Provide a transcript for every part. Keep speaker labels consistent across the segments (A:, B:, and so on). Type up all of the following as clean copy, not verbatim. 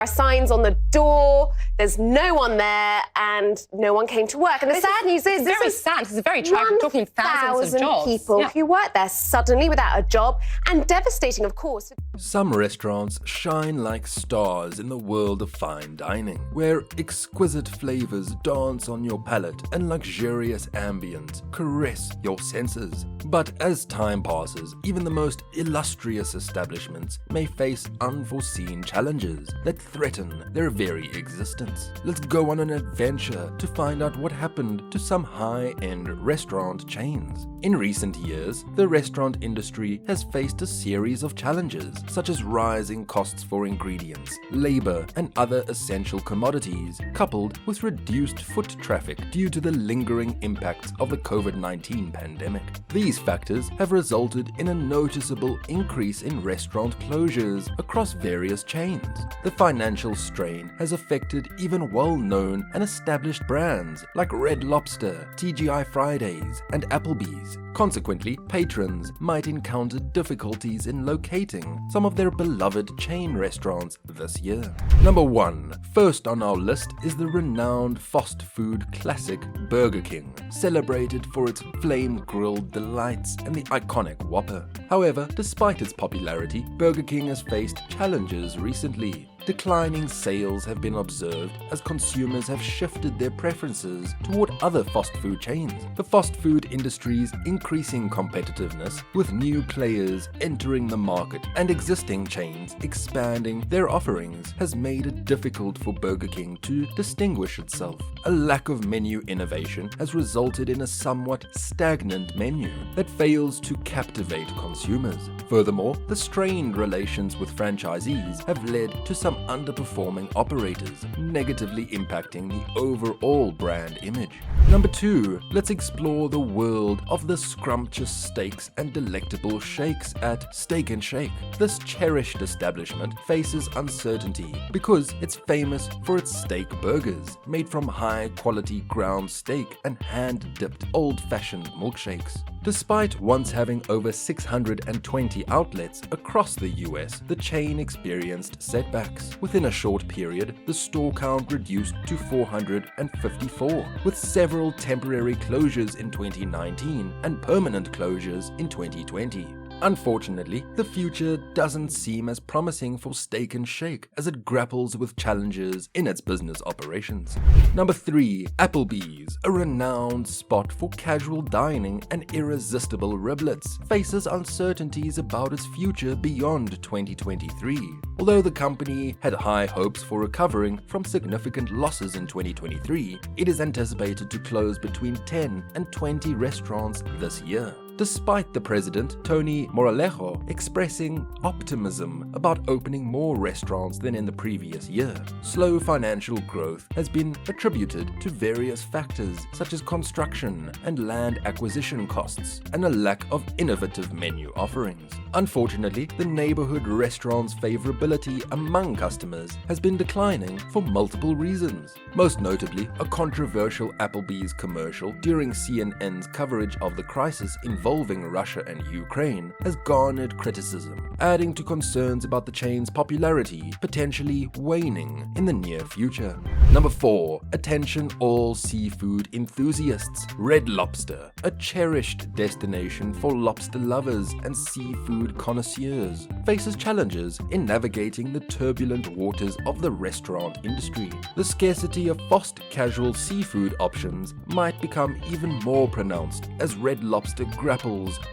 A: are signs on the door, there's no one there, and no one came to work. And the sad news is,
B: this is sad. This is very tragic. We're talking thousands of jobs.
A: People who work there suddenly without a job, and devastating, of course.
C: Some restaurants shine like stars in the world of fine dining, where exquisite flavors dance on your palate and luxurious ambience caress your senses. But as time passes, even the most illustrious establishments may face unforeseen challenges that threaten their very existence. Let's go on an adventure to find out what happened to some high-end restaurant chains. In recent years, the restaurant industry has faced a series of challenges, such as rising costs for ingredients, labor, and other essential commodities, coupled with reduced foot traffic due to the lingering impacts of the COVID-19 pandemic. These factors have resulted in a noticeable increase in restaurant closures across various chains. The financial strain has affected even well-known and established brands like Red Lobster, TGI Fridays, and Applebees. Consequently, patrons might encounter difficulties in locating some of their beloved chain restaurants this year. Number 1. First on our list is the renowned fast food classic Burger King, celebrated for its flame-grilled delights and the iconic Whopper. However, despite its popularity, Burger King has faced challenges recently. Declining sales have been observed as consumers have shifted their preferences toward other fast food chains. The fast food industry's increasing competitiveness, with new players entering the market and existing chains expanding their offerings, has made it difficult for Burger King to distinguish itself. A lack of menu innovation has resulted in a somewhat stagnant menu that fails to captivate consumers. Furthermore, the strained relations with franchisees have led to some underperforming operators, negatively impacting the overall brand image. Number 2, let's explore the world of the scrumptious steaks and delectable shakes at Steak and Shake. This cherished establishment faces uncertainty because it's famous for its steak burgers, made from high-quality ground steak and hand-dipped old-fashioned milkshakes. Despite once having over 620 outlets across the US, the chain experienced setbacks. Within a short period, the store count reduced to 454, with several temporary closures in 2019 and permanent closures in 2020. Unfortunately, the future doesn't seem as promising for Steak and Shake as it grapples with challenges in its business operations. Number 3. Applebees, a renowned spot for casual dining and irresistible riblets, faces uncertainties about its future beyond 2023. Although the company had high hopes for recovering from significant losses in 2023, it is anticipated to close between 10 and 20 restaurants this year. Despite the president, Tony Moralejo, expressing optimism about opening more restaurants than in the previous year, slow financial growth has been attributed to various factors such as construction and land acquisition costs and a lack of innovative menu offerings. Unfortunately, the neighborhood restaurant's favorability among customers has been declining for multiple reasons. Most notably, a controversial Applebee's commercial during CNN's coverage of the crisis involving Russia and Ukraine has garnered criticism, adding to concerns about the chain's popularity potentially waning in the near future. Number 4. Attention all seafood enthusiasts. Red Lobster, a cherished destination for lobster lovers and seafood connoisseurs, faces challenges in navigating the turbulent waters of the restaurant industry. The scarcity of fast casual seafood options might become even more pronounced as Red Lobster grapples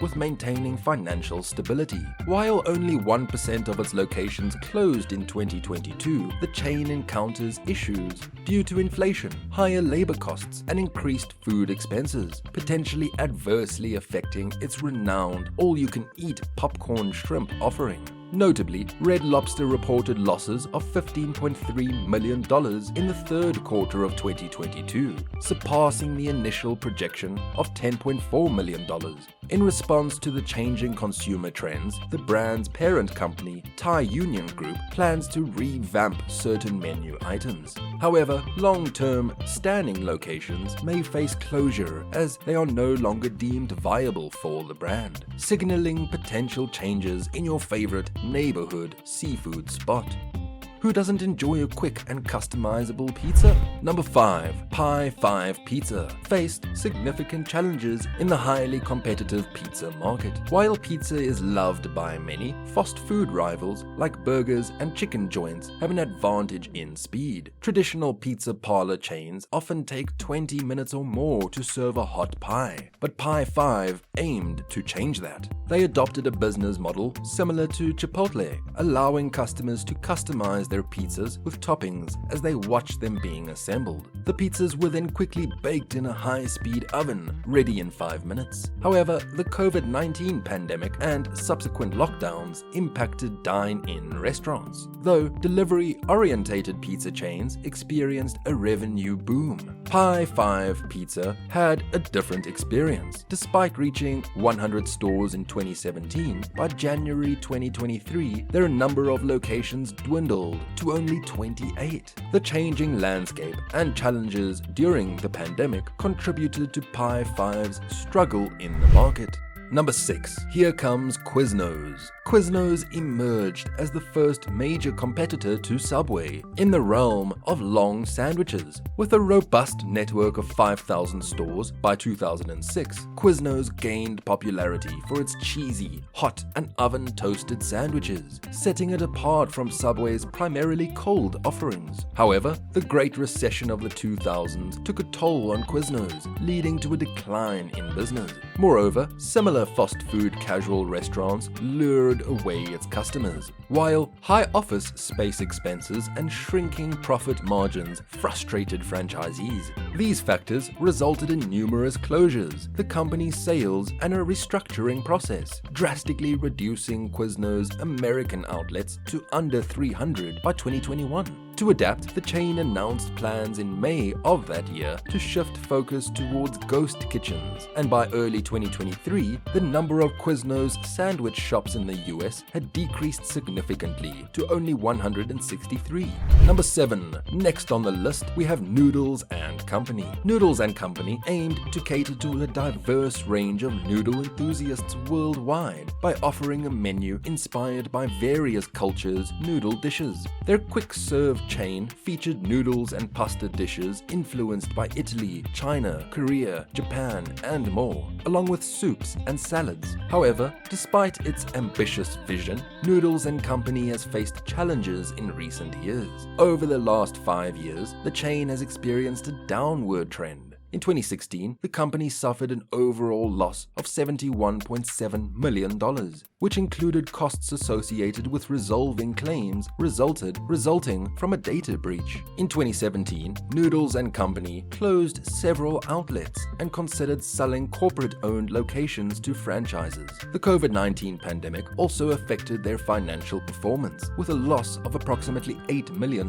C: with maintaining financial stability. While only 1% of its locations closed in 2022, the chain encounters issues due to inflation, higher labor costs, and increased food expenses, potentially adversely affecting its renowned all-you-can-eat popcorn shrimp offering. Notably, Red Lobster reported losses of $15.3 million in the third quarter of 2022, surpassing the initial projection of $10.4 million. In response to the changing consumer trends, the brand's parent company, Thai Union Group, plans to revamp certain menu items. However, long-term standing locations may face closure as they are no longer deemed viable for the brand, signaling potential changes in your favorite neighborhood seafood spot. Who doesn't enjoy a quick and customizable pizza? Number 5. Pie 5 Pizza faced significant challenges in the highly competitive pizza market. While pizza is loved by many, fast food rivals like burgers and chicken joints have an advantage in speed. Traditional pizza parlor chains often take 20 minutes or more to serve a hot pie, but Pie 5 aimed to change that. They adopted a business model similar to Chipotle, allowing customers to customize their pizzas with toppings as they watch them being assembled. The pizzas were then quickly baked in a high-speed oven, ready in 5 minutes. However, the COVID-19 pandemic and subsequent lockdowns impacted dine-in restaurants, though delivery-orientated pizza chains experienced a revenue boom. Pie 5 Pizza had a different experience. Despite reaching 100 stores in 2017, by January 2023, their number of locations dwindled to only 28. The changing landscape and challenges during the pandemic contributed to Pie 5's struggle in the market. Number 6. Here comes Quiznos. Quiznos emerged as the first major competitor to Subway in the realm of long sandwiches. With a robust network of 5,000 stores by 2006, Quiznos gained popularity for its cheesy, hot and oven-toasted sandwiches, setting it apart from Subway's primarily cold offerings. However, the Great Recession of the 2000s took a toll on Quiznos, leading to a decline in business. Moreover, similar fast food casual restaurants lured away its customers, while high office space expenses and shrinking profit margins frustrated franchisees. These factors resulted in numerous closures, the company's sales, and a restructuring process, drastically reducing Quiznos' American outlets to under 300 by 2021. To adapt, the chain announced plans in May of that year to shift focus towards ghost kitchens, and by early 2023, the number of Quiznos sandwich shops in the US had decreased significantly to only 163. Number 7. Next on the list, we have Noodles and Company. Noodles and Company aimed to cater to a diverse range of noodle enthusiasts worldwide by offering a menu inspired by various cultures' noodle dishes. Their quick-serve chain featured noodles and pasta dishes influenced by Italy, China, Korea, Japan, and more, along with soups and salads. However, despite its ambitious vision, Noodles and Company has faced challenges in recent years. Over the last 5 years, the chain has experienced a downward trend. In 2016, the company suffered an overall loss of $71.7 million, which included costs associated with resolving claims resulting from a data breach. In 2017, Noodles and Company closed several outlets and considered selling corporate-owned locations to franchises. The COVID-19 pandemic also affected their financial performance, with a loss of approximately $8 million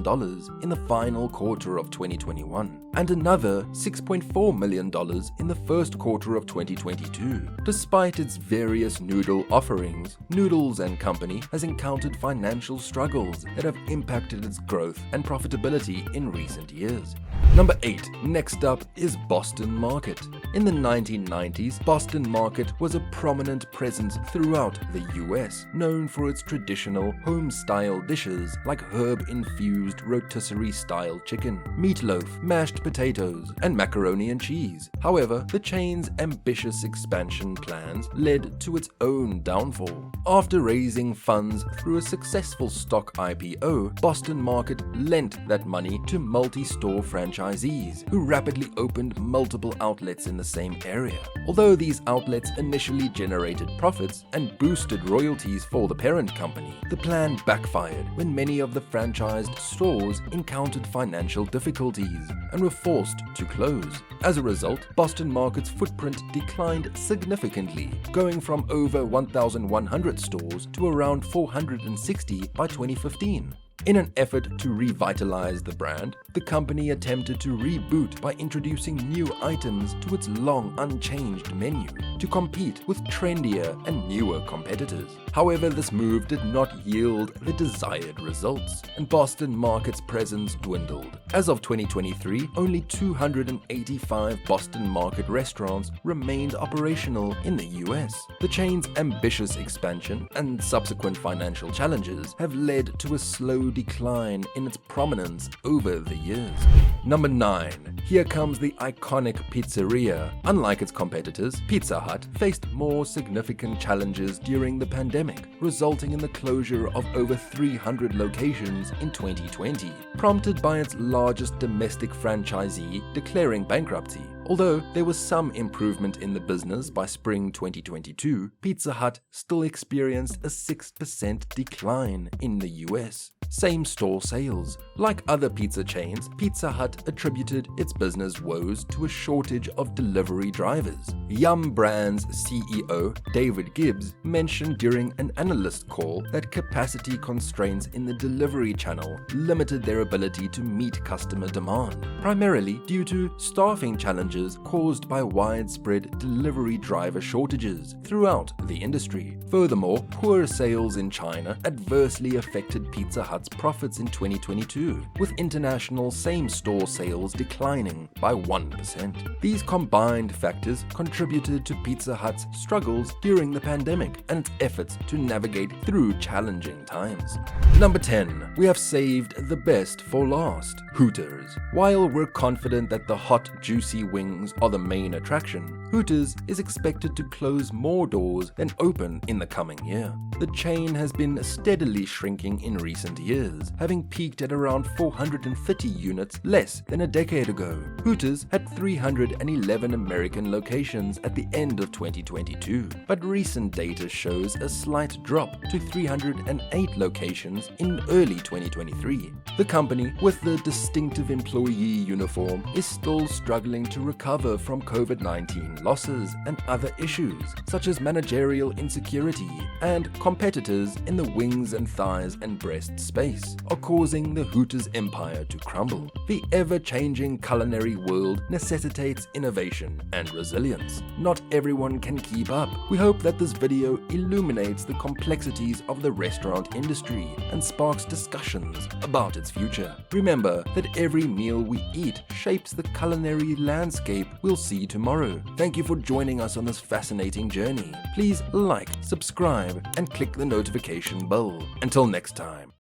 C: in the final quarter of 2021, and another $6.4 million in the first quarter of 2022. Despite its various noodle offerings, Noodles and Company has encountered financial struggles that have impacted its growth and profitability in recent years. Number 8. Next up is Boston Market. In the 1990s, Boston Market was a prominent presence throughout the US, known for its traditional home-style dishes like herb-infused rotisserie-style chicken, meatloaf, mashed potatoes, and macaroni and cheese. However, the chain's ambitious expansion plans led to its own downfall. After raising funds through a successful stock IPO, Boston Market lent that money to multi-store franchisees who rapidly opened multiple outlets in the same area. Although these outlets initially generated profits and boosted royalties for the parent company, the plan backfired when many of the franchised stores encountered financial difficulties and were forced to close. As a result, Boston Market's footprint declined significantly, going from over 1,100 stores to around 460 by 2015. In an effort to revitalize the brand, the company attempted to reboot by introducing new items to its long unchanged menu to compete with trendier and newer competitors. However, this move did not yield the desired results, and Boston Market's presence dwindled. As of 2023, only 285 Boston Market restaurants remained operational in the US. The chain's ambitious expansion and subsequent financial challenges have led to a slow slow decline in its prominence over the years. Number 9. Here comes the iconic pizzeria. Unlike its competitors, Pizza Hut faced more significant challenges during the pandemic, resulting in the closure of over 300 locations in 2020, prompted by its largest domestic franchisee declaring bankruptcy. Although there was some improvement in the business by spring 2022, Pizza Hut still experienced a 6% decline in the US. Same-store sales. Like other pizza chains, Pizza Hut attributed its business woes to a shortage of delivery drivers. Yum! Brands CEO David Gibbs mentioned during an analyst call that capacity constraints in the delivery channel limited their ability to meet customer demand, primarily due to staffing challenges caused by widespread delivery driver shortages throughout the industry. Furthermore, poor sales in China adversely affected Pizza Hut's profits in 2022, with international same-store sales declining by 1%. These combined factors contributed to Pizza Hut's struggles during the pandemic and its efforts to navigate through challenging times. Number 10. We have saved the best for last. Hooters. While we're confident that the hot, juicy wings are the main attraction, Hooters is expected to close more doors than open in the coming year. The chain has been steadily shrinking in recent years, having peaked at around 430 units less than a decade ago. Hooters had 311 American locations at the end of 2022, but recent data shows a slight drop to 308 locations in early 2023. The company, with the distinctive employee uniform, is still struggling to recover from COVID-19 losses and other issues, such as managerial insecurity, and competitors in the wings and thighs and breast space are causing the Hooters empire to crumble. The ever-changing culinary world necessitates innovation and resilience. Not everyone can keep up. We hope that this video illuminates the complexities of the restaurant industry and sparks discussions about its future. Remember that every meal we eat shapes the culinary landscape we'll see tomorrow. Thank you for joining us on this fascinating journey. Please like, subscribe, and click the notification bell. Until next time.